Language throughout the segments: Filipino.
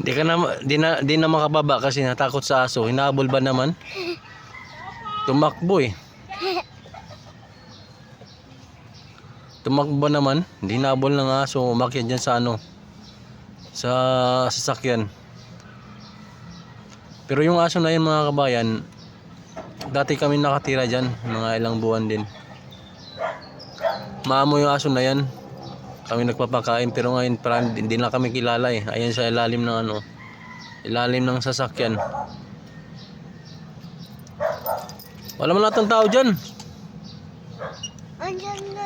Di na makababa kasi natakot sa aso. Hinabol ba naman? Tumakbo eh. Tumakbo naman. Hindi hinabol ng aso. Umakyat dyan sa ano. Sa sasakyan. Pero yung aso na yun mga kabayan, dati kami nakatira dyan. Mga ilang buwan din. Maamo yung aso na yan. Kami nagpapakain pero ngayon parang hindi na kami kilala eh. Ayan sa ilalim ng ano. Ilalim ng sasakyan. Wala man natang tao dyan.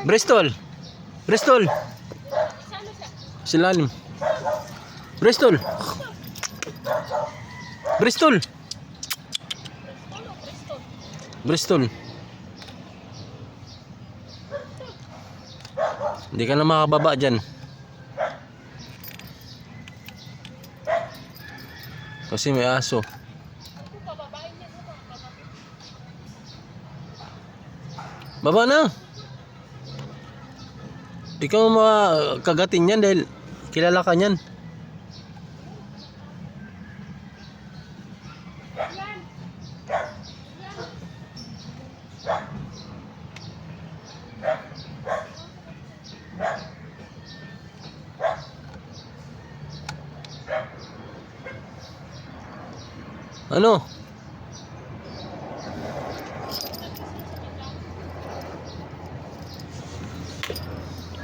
Bristol. Bristol. Silalim. Bristol. Bristol. Bristol. Hindi ka na makababa dyan. Kasi may aso. Baba na. Di ka makagatin yan dahil kilala ka yan. Ano?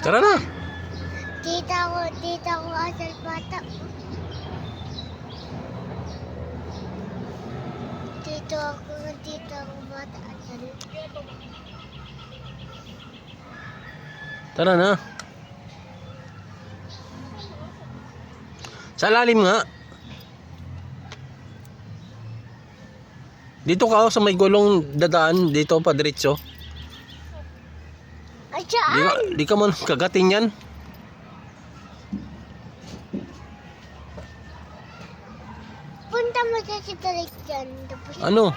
Tara na. Tita ko asal bata. Tita ko bata asal. Tara na. Sa lalim nga. Dito ka sa may gulong dadaan. Dito pa diretso. Ay, saan? Di ka man kagatin yan. Punta mo sa sitarik dyan. Tapos Ano?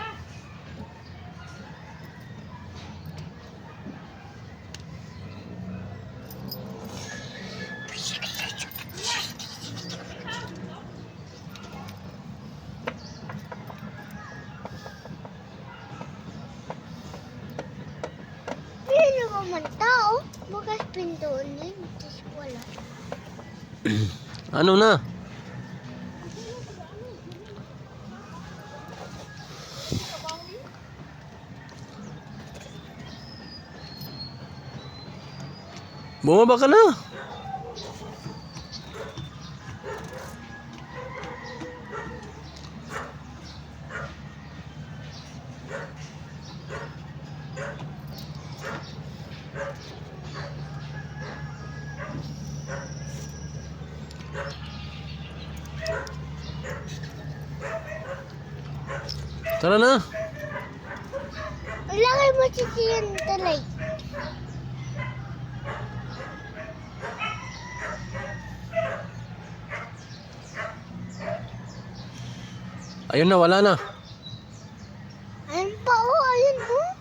hindi naman tao. Bukas pintuan yun. Tapos wala. Ano na? Bumaba ka na. Tara na. Ilagay mo sa siyan talay. Ayun na, wala na. Ayun pa oh, ayun oh.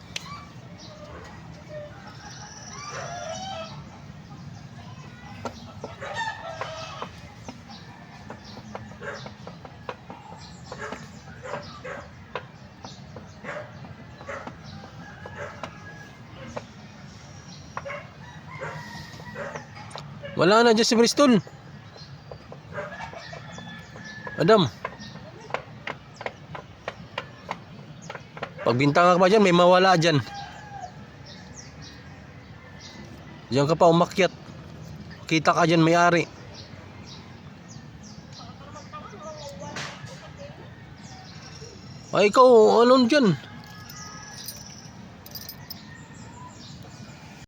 Wala na dyan si Bristol. Adam. Pagbintang ka pa dyan, may mawala dyan. Diyan ka pa umakyat. Kita ka dyan, may-ari. Ay, ikaw, ano dyan?